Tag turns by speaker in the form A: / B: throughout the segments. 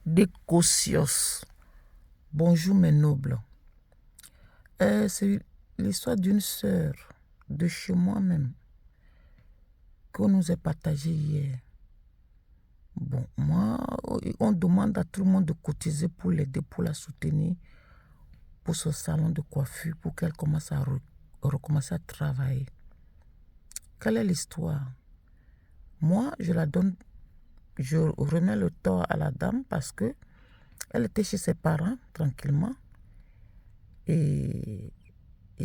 A: Décocios. Bonjour mes nobles. C'est l'histoire d'une sœur de chez moi-même qu'on nous a partagée hier. Bon, moi, on demande à tout le monde de cotiser pour l'aider, pour la soutenir, pour son salon de coiffure, pour qu'elle commence à recommencer à travailler. Quelle est l'histoire? Moi, je la donne, je remets le tort à la dame parce que elle était chez ses parents tranquillement et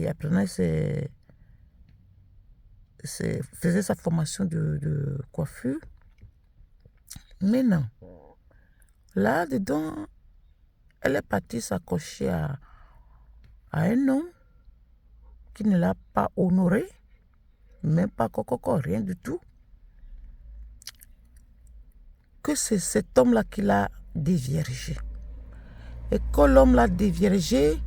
A: apprenait faisait sa formation de coiffure. Mais non, là-dedans, elle est partie s'accrocher à un homme qui ne l'a pas honoré, même pas coco, rien du tout. Que c'est cet homme-là qui l'a déviergé. Et quand l'homme l'a déviergé,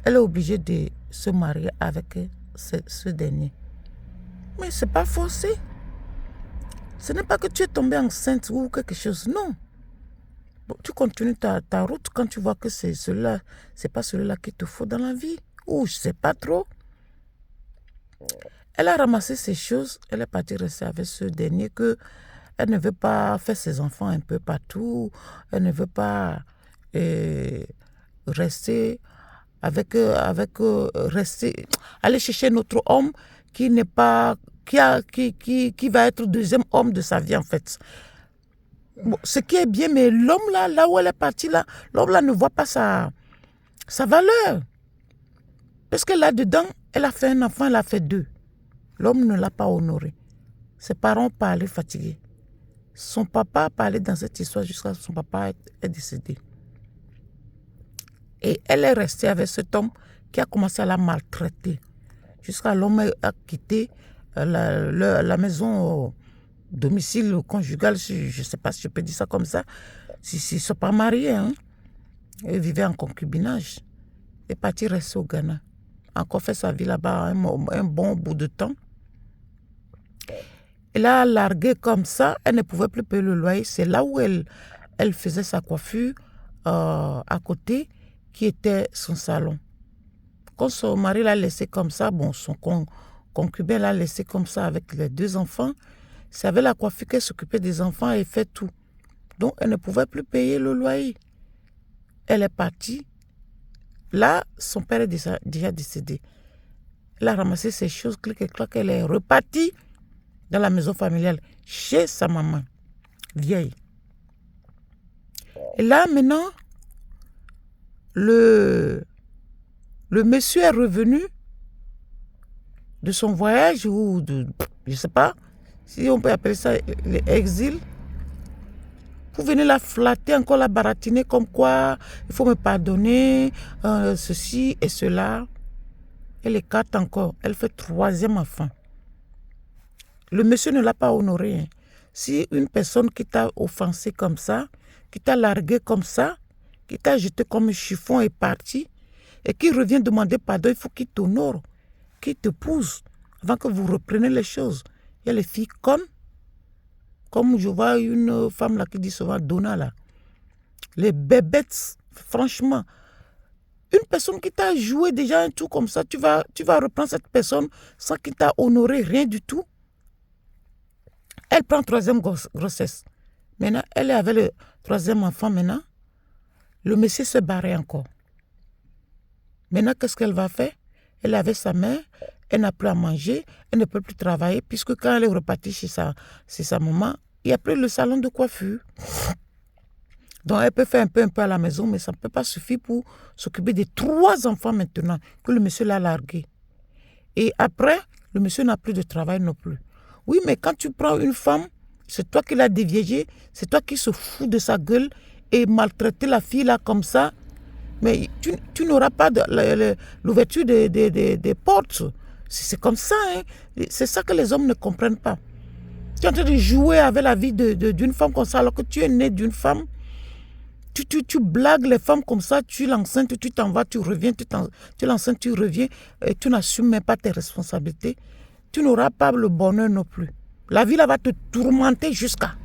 A: elle est obligée de se marier avec ce dernier. Mais c'est pas forcé. Ce n'est pas que tu es tombé enceinte ou quelque chose, non. Bon, tu continues ta route quand tu vois que c'est celui-là, c'est pas celui-là qu'il te faut dans la vie. Ou je sais pas trop. Elle a ramassé ses choses, elle est partie rester avec ce dernier que elle ne veut pas faire ses enfants un peu partout, elle ne veut pas rester rester, aller chercher notre homme qui n'est pas, qui va être le deuxième homme de sa vie en fait. Bon, ce qui est bien, mais l'homme là où elle est partie là, l'homme là ne voit pas sa valeur. Parce que là-dedans, elle a fait un enfant, elle a fait deux. L'homme ne l'a pas honoré. Ses parents parlaient fatigués. Son papa a parlé dans cette histoire jusqu'à ce que son papa est décédé. Et elle est restée avec cet homme qui a commencé à la maltraiter. Jusqu'à l'homme a quitté la maison domicile conjugal, je ne sais pas si je peux dire ça comme ça. S'ils ne sont pas mariés, hein. Ils vivaient en concubinage. Elle est partie rester au Ghana. Encore fait sa vie là-bas un bon bout de temps. Elle a largué comme ça, elle ne pouvait plus payer le loyer. C'est là où elle faisait sa coiffure à côté, qui était son salon. Quand son mari l'a laissé comme ça, bon, son concubin l'a laissé comme ça avec les deux enfants, c'est avec la coiffure qu'elle s'occupait des enfants et fait tout. Donc, elle ne pouvait plus payer le loyer. Elle est partie. Là, son père est déjà décédé. Elle a ramassé ses choses, clic et clac, elle est repartie dans la maison familiale, chez sa maman, vieille. Et là, maintenant, le monsieur est revenu de son voyage ou je ne sais pas si on peut appeler ça l'exil, pour venir la flatter, encore la baratiner comme quoi il faut me pardonner, ceci et cela. Elle écarte encore, elle fait troisième enfant. Le monsieur ne l'a pas honoré. Hein. Si une personne qui t'a offensé comme ça, qui t'a largué comme ça, qui t'a jeté comme un chiffon et parti, et qui revient demander pardon, il faut qu'il t'honore, qu'il te pousse, avant que vous repreniez les choses. Il y a les filles connes, comme je vois une femme là qui dit souvent Donna là. Les bébêtes, franchement. Une personne qui t'a joué déjà un tout comme ça, tu vas reprendre cette personne sans qu'il t'a honoré, rien du tout. Elle prend troisième grossesse. Maintenant, elle est avec le troisième enfant maintenant. Le monsieur se barrait encore. Maintenant, qu'est-ce qu'elle va faire? Elle est avec sa mère, elle n'a plus à manger, elle ne peut plus travailler, puisque quand elle est repartie chez sa maman, il n'y a plus le salon de coiffure. Donc, elle peut faire un peu à la maison, mais ça ne peut pas suffire pour s'occuper des 3 enfants maintenant que le monsieur l'a largué. Et après, le monsieur n'a plus de travail non plus. Oui, mais quand tu prends une femme, c'est toi qui l'as déviégée, c'est toi qui se fous de sa gueule et maltraiter la fille là comme ça. Mais tu n'auras pas l'ouverture des portes. C'est comme ça. Hein. C'est ça que les hommes ne comprennent pas. Tu es en train de jouer avec la vie d'une femme comme ça alors que tu es né d'une femme. Tu blagues les femmes comme ça, tu l'enceintes, tu t'en vas, tu reviens, tu l'enceintes, tu reviens, et tu n'assumes même pas tes responsabilités. Tu n'auras pas le bonheur non plus. La vie là va te tourmenter jusqu'à.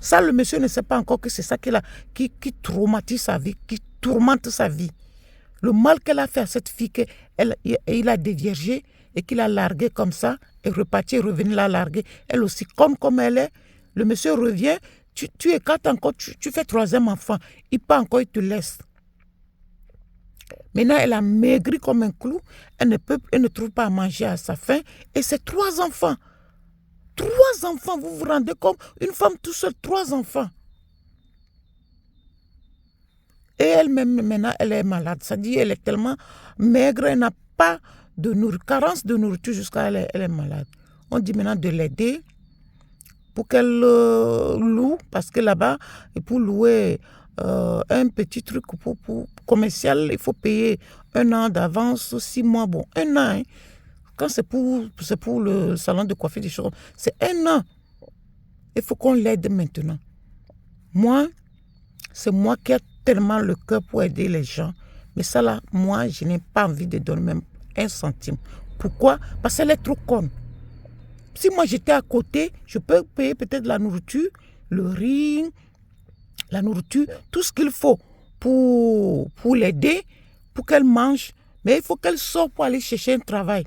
A: Ça, le monsieur ne sait pas encore que c'est ça qui traumatise sa vie, qui tourmente sa vie. Le mal qu'elle a fait à cette fille, qu'il a déviergé et qu'il a largué comme ça, et reparti, revenu la larguer. Elle aussi, comme elle est, le monsieur revient, tu écartes encore, tu fais 3e enfant. Il part encore, il te laisse. Maintenant, elle a maigri comme un clou. Elle ne trouve pas à manger à sa faim. Et c'est 3 enfants. 3 enfants, vous vous rendez compte? Une femme toute seule, 3 enfants. Et elle-même, maintenant, elle est malade. Ça dit, elle est tellement maigre, elle n'a pas de carence de nourriture jusqu'à elle est malade. On dit maintenant de l'aider pour qu'elle loue, parce que là-bas, pour louer un petit truc pour commercial, il faut payer 1 an d'avance, 6 mois, bon, 1 an. Hein. Quand c'est pour le salon de coiffure des choses, c'est 1 an. Il faut qu'on l'aide maintenant. Moi, c'est moi qui ai tellement le cœur pour aider les gens. Mais ça là, moi, je n'ai pas envie de donner même 1 centime. Pourquoi? Parce qu'elle est trop conne. Si moi j'étais à côté, je peux payer peut-être la nourriture, le riz, la nourriture, tout ce qu'il faut pour l'aider, pour qu'elle mange. Mais il faut qu'elle sorte pour aller chercher un travail.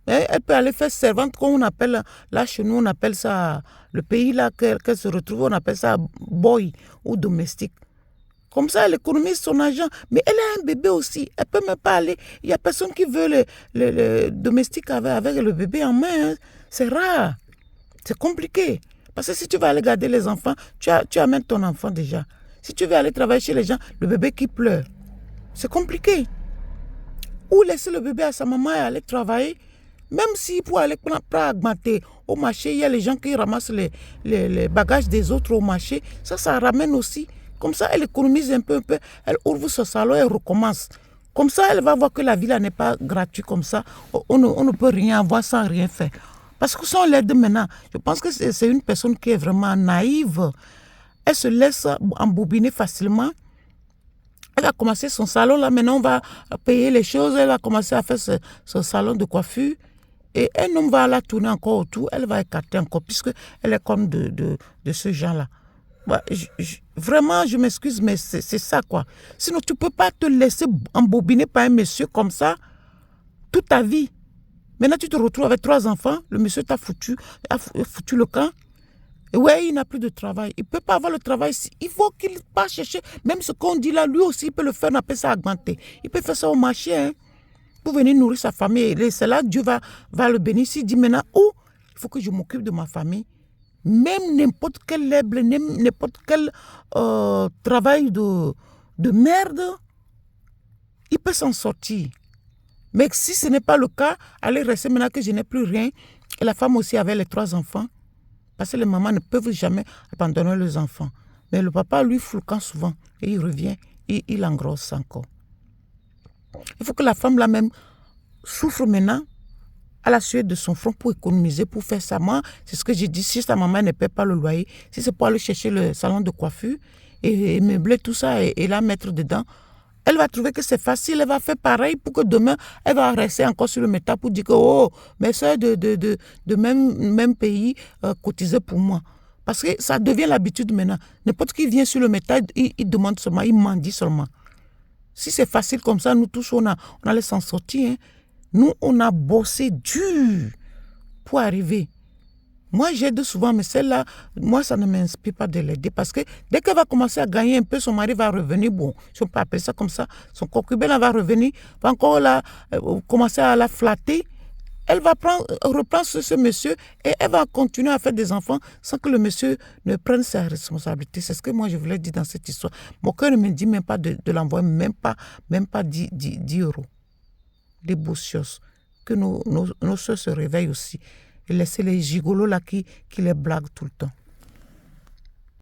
A: Elle peut aller faire servante, comme on appelle, là chez nous, on appelle ça, le pays là qu'elle se retrouve, on appelle ça boy ou domestique. Comme ça, elle économise son argent. Mais elle a un bébé aussi. Elle ne peut même pas aller. Il n'y a personne qui veut le domestique avec le bébé en main. Hein. C'est rare. C'est compliqué. Parce que si tu vas aller garder les enfants, tu amènes ton enfant déjà. Si tu veux aller travailler chez les gens, le bébé qui pleure. C'est compliqué. Ou laisser le bébé à sa maman et aller travailler. Même si pour aller augmenter au marché, il y a les gens qui ramassent les bagages des autres au marché. Ça ramène aussi. Comme ça, elle économise un peu. Elle ouvre son salon et recommence. Comme ça, elle va voir que la vie là n'est pas gratuite comme ça. On ne peut rien avoir sans rien faire. Parce que si on l'aide maintenant, je pense que c'est une personne qui est vraiment naïve. Elle se laisse embobiner facilement. Elle a commencé son salon là. Maintenant, on va payer les choses. Elle va commencer à faire son salon de coiffure. Et un homme va la tourner encore autour. Elle va écarter encore puisqu'elle est comme de ce genre-là. Bah, vraiment, je m'excuse, mais c'est ça, quoi. Sinon, tu ne peux pas te laisser embobiner par un monsieur comme ça toute ta vie. Maintenant, tu te retrouves avec 3 enfants. Le monsieur t'a foutu le camp. Et ouais, il n'a plus de travail. Il ne peut pas avoir le travail. Il faut qu'il parte chercher. Même ce qu'on dit là, lui aussi, il peut le faire. On appelle ça augmenter. Il peut faire ça au marché, hein, pour venir nourrir sa famille. Et c'est là que Dieu va le bénir. S'il dit maintenant, oh, il faut que je m'occupe de ma famille. Même n'importe quel label, n'importe quel travail de merde, il peut s'en sortir. Mais si ce n'est pas le cas, allez rester maintenant que je n'ai plus rien. Et la femme aussi avait les 3 enfants. Parce que les mamans ne peuvent jamais abandonner les enfants. Mais le papa, lui, fout le camp souvent. Et il revient, il engrosse encore. Il faut que la femme, là même, souffre maintenant à la suite de son front pour économiser, pour faire ça. Moi, c'est ce que j'ai dit. Si sa maman ne paie pas le loyer, si c'est pour aller chercher le salon de coiffure et meubler tout ça et la mettre dedans, elle va trouver que c'est facile. Elle va faire pareil pour que demain, elle va rester encore sur le métal pour dire que oh, mes soeurs de même pays cotisaient pour moi. Parce que ça devient l'habitude maintenant. N'importe qui vient sur le métal, il demande seulement, il mendie seulement. Si c'est facile comme ça, nous tous, on allait s'en sortir. Hein. Nous, on a bossé dur pour arriver. Moi, j'aide souvent, mais celle-là, moi, ça ne m'inspire pas de l'aider. Parce que dès qu'elle va commencer à gagner un peu, son mari va revenir. Bon, si on peut appeler ça comme ça, son concubin va revenir, va encore commencer à la flatter. Elle va reprendre ce monsieur et elle va continuer à faire des enfants sans que le monsieur ne prenne sa responsabilité. C'est ce que moi, je voulais dire dans cette histoire. Mon cœur ne me dit même pas de l'envoyer, même pas 10 euros. Des beaux choses. Que nos soeurs se réveillent aussi. Et laisser les gigolos là qui les blaguent tout le temps.